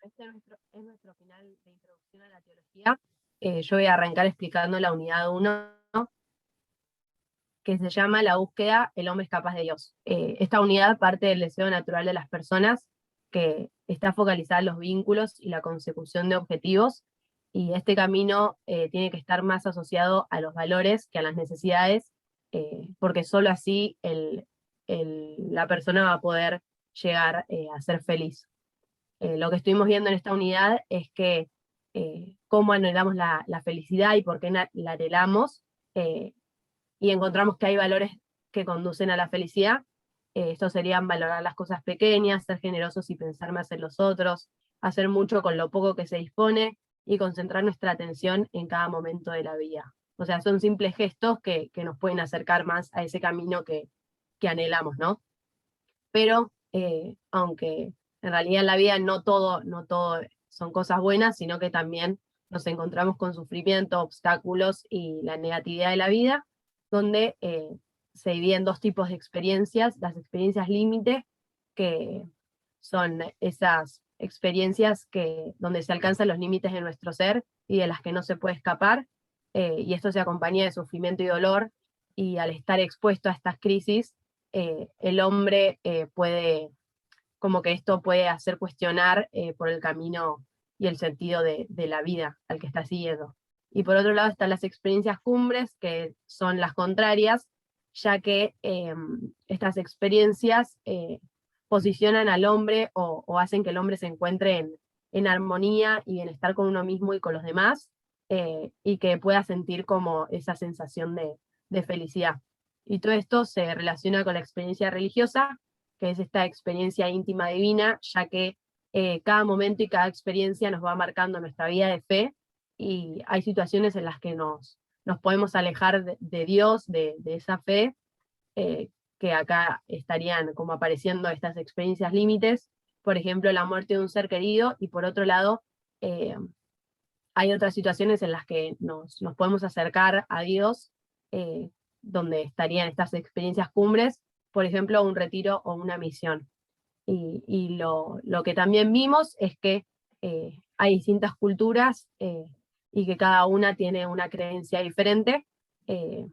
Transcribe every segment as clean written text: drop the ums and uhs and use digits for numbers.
Este es nuestro final de introducción a la teología. Yo voy a arrancar explicando la unidad 1, que se llama La búsqueda, el hombre es capaz de Dios. Esta unidad parte del deseo natural de las personas, que está focalizada en los vínculos y la consecución de objetivos, y este camino tiene que estar más asociado a los valores que a las necesidades, porque solo así la persona va a poder llegar a ser feliz. Lo que estuvimos viendo en esta unidad es que cómo anhelamos la felicidad y por qué la anhelamos, y encontramos que hay valores que conducen a la felicidad. Estos serían valorar las cosas pequeñas, ser generosos y pensar más en los otros, hacer mucho con lo poco que se dispone y concentrar nuestra atención en cada momento de la vida. O sea, son simples gestos que nos pueden acercar más a ese camino que anhelamos, ¿no? Pero aunque en realidad en la vida no todo son cosas buenas, sino que también nos encontramos con sufrimiento, obstáculos y la negatividad de la vida, donde se dividen dos tipos de experiencias: las experiencias límite, que son esas experiencias donde se alcanzan los límites de nuestro ser y de las que no se puede escapar, y esto se acompaña de sufrimiento y dolor, y al estar expuesto a estas crisis, el hombre como que esto puede hacer cuestionar por el camino y el sentido de la vida al que está siguiendo. Y por otro lado están las experiencias cumbres, que son las contrarias, ya que estas experiencias posicionan al hombre o hacen que el hombre se encuentre en armonía y bienestar con uno mismo y con los demás, y que pueda sentir como esa sensación de felicidad. Y todo esto se relaciona con la experiencia religiosa, que es esta experiencia íntima divina, ya que cada momento y cada experiencia nos va marcando nuestra vida de fe, y hay situaciones en las que nos podemos alejar de Dios, de esa fe, eh, que acá estarían como apareciendo estas experiencias límites, por ejemplo, la muerte de un ser querido, y por otro lado, eh, hay otras situaciones en las que nos podemos acercar a Dios, eh, donde estarían estas experiencias cumbres, por ejemplo, un retiro o una misión. Y lo que también vimos es que hay distintas culturas, y que cada una tiene una creencia diferente, eh,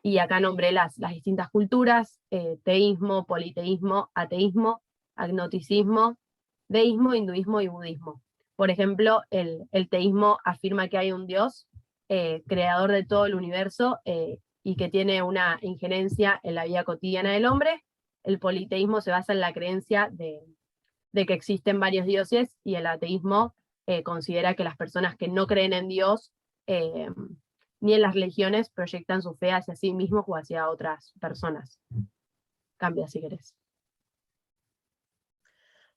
y acá nombré las distintas culturas: teísmo, politeísmo, ateísmo, agnosticismo, deísmo, hinduismo y budismo. Por ejemplo, el teísmo afirma que hay un Dios creador de todo el universo, y que tiene una injerencia en la vida cotidiana del hombre. El politeísmo se basa en la creencia de que existen varios dioses, y el ateísmo considera que las personas que no creen en Dios eh, ni en las religiones proyectan su fe hacia sí mismos o hacia otras personas. Cambia si querés.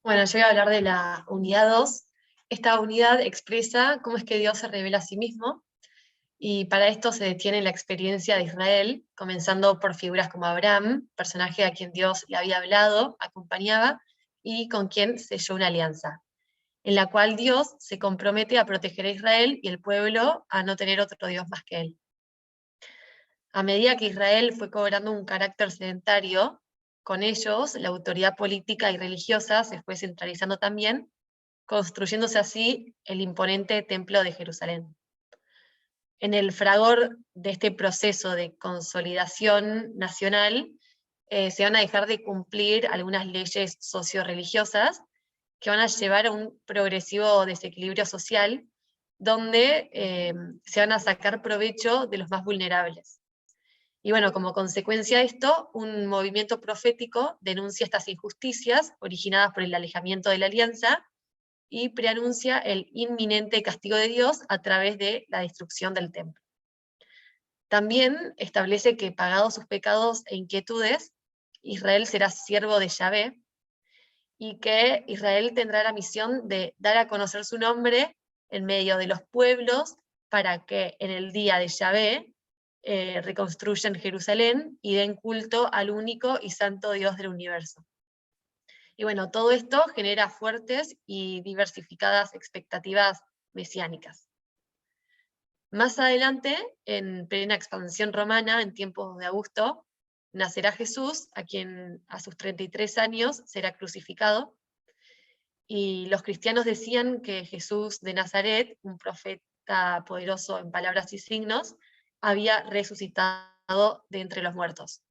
Bueno, yo voy a hablar de la unidad 2. Esta unidad expresa cómo es que Dios se revela a sí mismo, y para esto se detiene la experiencia de Israel, comenzando por figuras como Abraham, personaje a quien Dios le había hablado, acompañaba y con quien selló una alianza, en la cual Dios se compromete a proteger a Israel y el pueblo a no tener otro Dios más que él. A medida que Israel fue cobrando un carácter sedentario, con ellos la autoridad política y religiosa se fue centralizando también, construyéndose así el imponente Templo de Jerusalén. En el fragor de este proceso de consolidación nacional, se van a dejar de cumplir algunas leyes socio-religiosas que van a llevar a un progresivo desequilibrio social, donde se van a sacar provecho de los más vulnerables. Y bueno, como consecuencia de esto, un movimiento profético denuncia estas injusticias originadas por el alejamiento de la alianza y preanuncia el inminente castigo de Dios a través de la destrucción del templo. También establece que, pagados sus pecados e inquietudes, Israel será siervo de Yahvé, y que Israel tendrá la misión de dar a conocer su nombre en medio de los pueblos, para que en el día de Yahvé reconstruyan Jerusalén y den culto al único y santo Dios del universo. Y bueno, todo esto genera fuertes y diversificadas expectativas mesiánicas. Más adelante, en plena expansión romana, en tiempos de Augusto, nacerá Jesús, a quien a sus 33 años será crucificado, y los cristianos decían que Jesús de Nazaret, un profeta poderoso en palabras y signos, había resucitado de entre los muertos.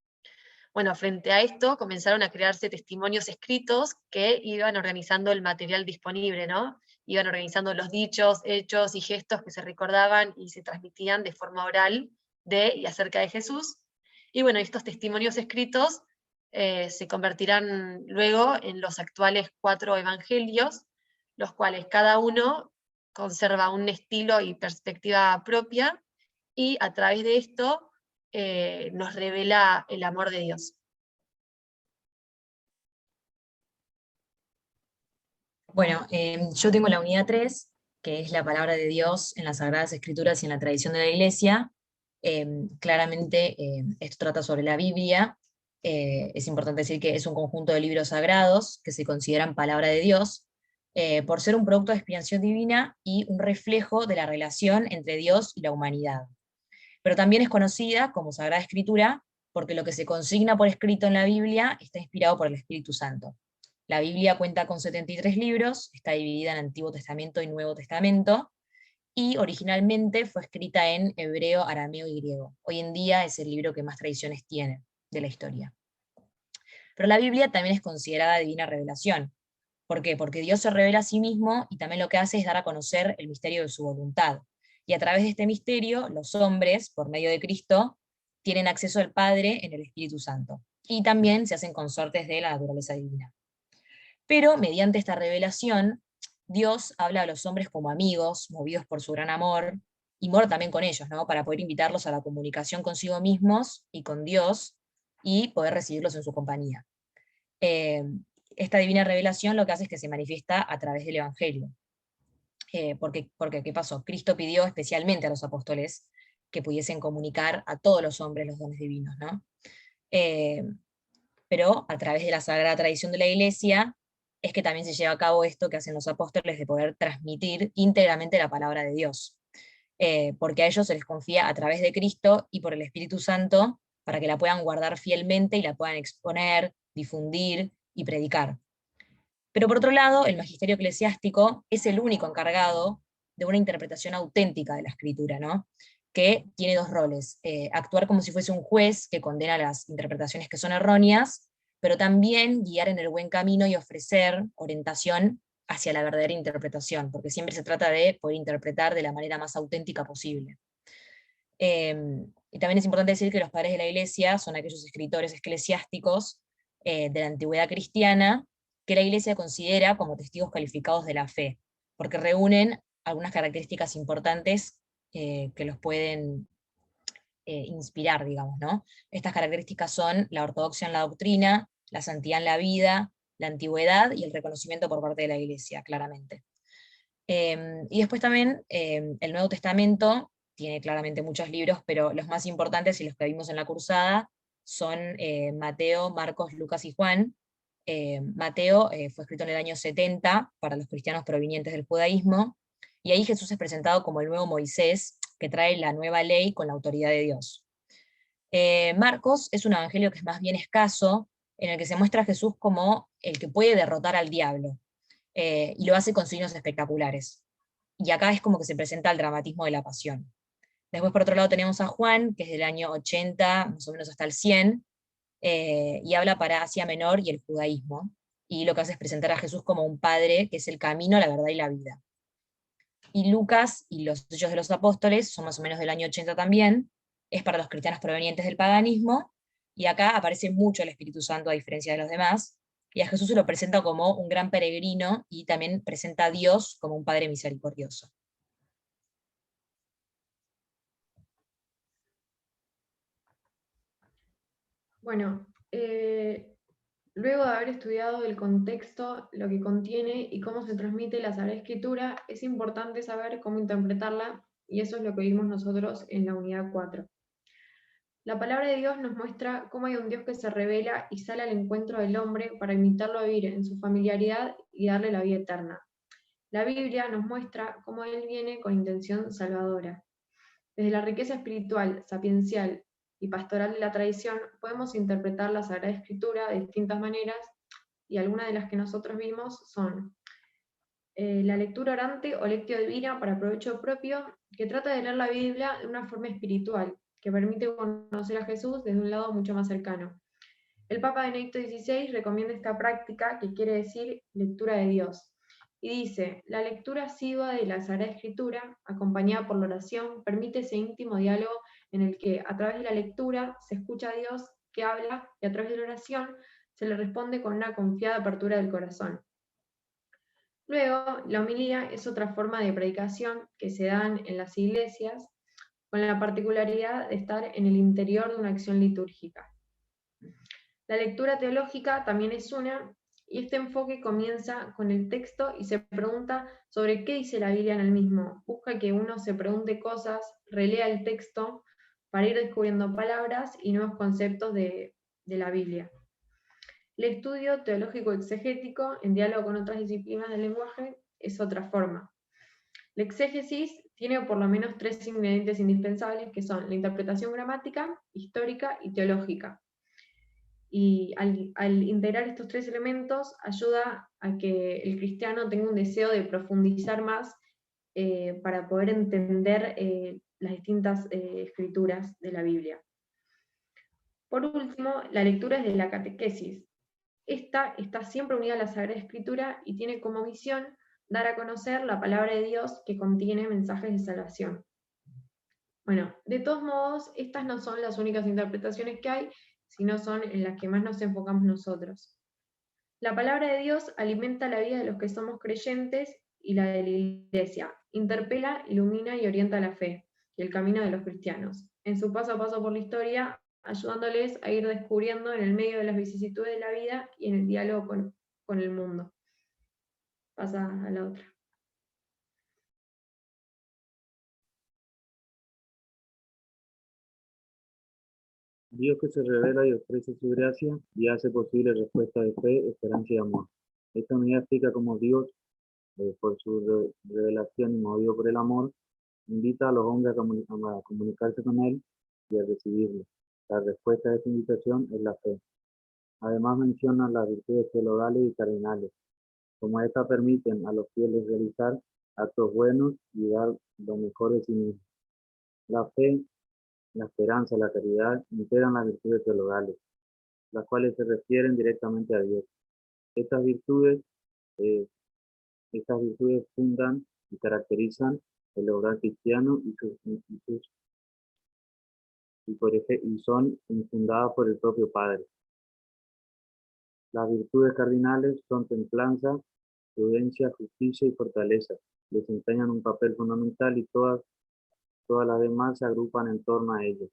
Bueno, frente a esto comenzaron a crearse testimonios escritos que iban organizando el material disponible, ¿no? Iban organizando los dichos, hechos y gestos que se recordaban y se transmitían de forma oral de y acerca de Jesús. Y bueno, estos testimonios escritos se convertirán luego en los actuales 4 evangelios, los cuales cada uno conserva un estilo y perspectiva propia, y a través de esto nos revela el amor de Dios. Bueno, yo tengo la unidad 3, que es la palabra de Dios en las Sagradas Escrituras y en la tradición de la Iglesia. Claramente esto trata sobre la Biblia. Es importante decir que es un conjunto de libros sagrados que se consideran palabra de Dios, por ser un producto de inspiración divina y un reflejo de la relación entre Dios y la humanidad. Pero también es conocida como Sagrada Escritura porque lo que se consigna por escrito en la Biblia está inspirado por el Espíritu Santo. La Biblia cuenta con 73 libros, está dividida en Antiguo Testamento y Nuevo Testamento, y originalmente fue escrita en hebreo, arameo y griego. Hoy en día es el libro que más tradiciones tiene de la historia. Pero la Biblia también es considerada divina revelación. ¿Por qué? Porque Dios se revela a sí mismo y también lo que hace es dar a conocer el misterio de su voluntad. Y a través de este misterio, los hombres, por medio de Cristo, tienen acceso al Padre en el Espíritu Santo. Y también se hacen consortes de la naturaleza divina. Pero mediante esta revelación, Dios habla a los hombres como amigos, movidos por su gran amor, y mora también con ellos, ¿no? Para poder invitarlos a la comunicación consigo mismos y con Dios, y poder recibirlos en su compañía. Eh, esta divina revelación lo que hace es que se manifiesta a través del Evangelio. Porque, ¿qué pasó? Cristo pidió especialmente a los apóstoles que pudiesen comunicar a todos los hombres los dones divinos, ¿no? Pero a través de la sagrada tradición de la Iglesia es que también se lleva a cabo esto que hacen los apóstoles de poder transmitir íntegramente la palabra de Dios. Porque a ellos se les confía a través de Cristo y por el Espíritu Santo para que la puedan guardar fielmente y la puedan exponer, difundir y predicar. Pero por otro lado, el magisterio eclesiástico es el único encargado de una interpretación auténtica de la escritura, ¿no? Que tiene dos roles: actuar como si fuese un juez que condena las interpretaciones que son erróneas, pero también guiar en el buen camino y ofrecer orientación hacia la verdadera interpretación, porque siempre se trata de poder interpretar de la manera más auténtica posible. Y también es importante decir que los padres de la Iglesia son aquellos escritores eclesiásticos de la antigüedad cristiana que la Iglesia considera como testigos calificados de la fe, porque reúnen algunas características importantes que los pueden inspirar, digamos, ¿no? Estas características son la ortodoxia en la doctrina, la santidad en la vida, la antigüedad y el reconocimiento por parte de la Iglesia, claramente. Y después también el Nuevo Testamento tiene claramente muchos libros, pero los más importantes y los que vimos en la cursada son Mateo, Marcos, Lucas y Juan. Mateo fue escrito en el año 70 para los cristianos provenientes del judaísmo, y ahí Jesús es presentado como el nuevo Moisés, que trae la nueva ley con la autoridad de Dios. Marcos es un evangelio que es más bien escaso, en el que se muestra a Jesús como el que puede derrotar al diablo, y lo hace con signos espectaculares. Y acá es como que se presenta el dramatismo de la pasión. Después, por otro lado, tenemos a Juan, que es del año 80, más o menos hasta el 100, y habla para Asia Menor y el judaísmo, y lo que hace es presentar a Jesús como un padre que es el camino, la verdad y la vida. Y Lucas y los Hechos de los Apóstoles son más o menos del año 80 también, es para los cristianos provenientes del paganismo, y acá aparece mucho el Espíritu Santo a diferencia de los demás, y a Jesús se lo presenta como un gran peregrino, y también presenta a Dios como un Padre misericordioso. Bueno, luego de haber estudiado el contexto, lo que contiene y cómo se transmite la Sagrada Escritura, es importante saber cómo interpretarla, y eso es lo que vimos nosotros en la unidad 4. La palabra de Dios nos muestra cómo hay un Dios que se revela y sale al encuentro del hombre para invitarlo a vivir en su familiaridad y darle la vida eterna. La Biblia nos muestra cómo Él viene con intención salvadora. Desde la riqueza espiritual, sapiencial y pastoral de la tradición, podemos interpretar la Sagrada Escritura de distintas maneras, y algunas de las que nosotros vimos son la lectura orante o lectio divina para provecho propio, que trata de leer la Biblia de una forma espiritual, que permite conocer a Jesús desde un lado mucho más cercano. El Papa Benedicto XVI recomienda esta práctica, que quiere decir lectura de Dios, y dice: la lectura asidua de la Sagrada Escritura, acompañada por la oración, permite ese íntimo diálogo en el que a través de la lectura se escucha a Dios que habla, y a través de la oración se le responde con una confiada apertura del corazón. Luego, la homilía es otra forma de predicación que se dan en las iglesias, con la particularidad de estar en el interior de una acción litúrgica. La lectura teológica también es una, y este enfoque comienza con el texto y se pregunta sobre qué dice la Biblia en el mismo. Busca que uno se pregunte cosas, relea el texto para ir descubriendo palabras y nuevos conceptos de la Biblia. El estudio teológico exegético, en diálogo con otras disciplinas del lenguaje, es otra forma. La exégesis tiene por lo menos 3 ingredientes indispensables, que son la interpretación gramática, histórica y teológica. Y al integrar estos 3 elementos, ayuda a que el cristiano tenga un deseo de profundizar más para poder entender las distintas escrituras de la Biblia. Por último, la lectura es de la catequesis. Esta está siempre unida a la Sagrada Escritura y tiene como misión dar a conocer la palabra de Dios, que contiene mensajes de salvación. Bueno, de todos modos, estas no son las únicas interpretaciones que hay, sino son en las que más nos enfocamos nosotros. La palabra de Dios alimenta la vida de los que somos creyentes y la de la Iglesia. Interpela, ilumina y orienta la fe y el camino de los cristianos, en su paso a paso por la historia, ayudándoles a ir descubriendo en el medio de las vicisitudes de la vida y en el diálogo con el mundo. Pasa a la otra. Dios que se revela y ofrece su gracia y hace posible respuesta de fe, esperanza y amor. Esta unidad explica cómo Dios, por su revelación y movido por el amor, invita a los hombres a comunicarse con Él y a recibirlo. La respuesta a esta invitación es la fe. Además menciona las virtudes teologales y cardinales, como estas permiten a los fieles realizar actos buenos y dar lo mejor de sí mismos. La fe, la esperanza, la caridad integran las virtudes teologales, las cuales se refieren directamente a Dios. Estas virtudes fundan y caracterizan el obrar cristiano y son infundadas por el propio Padre. Las virtudes cardinales son templanza, prudencia, justicia y fortaleza. Desempeñan un papel fundamental y todas las demás se agrupan en torno a ellos.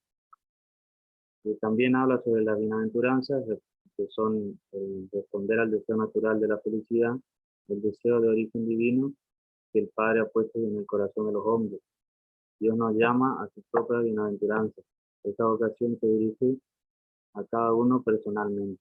También habla sobre las bienaventuranzas, que son el responder al deseo natural de la felicidad, el deseo de origen divino que el Padre ha puesto en el corazón de los hombres. Dios nos llama a su propia bienaventuranza. Esta vocación se dirige a cada uno personalmente.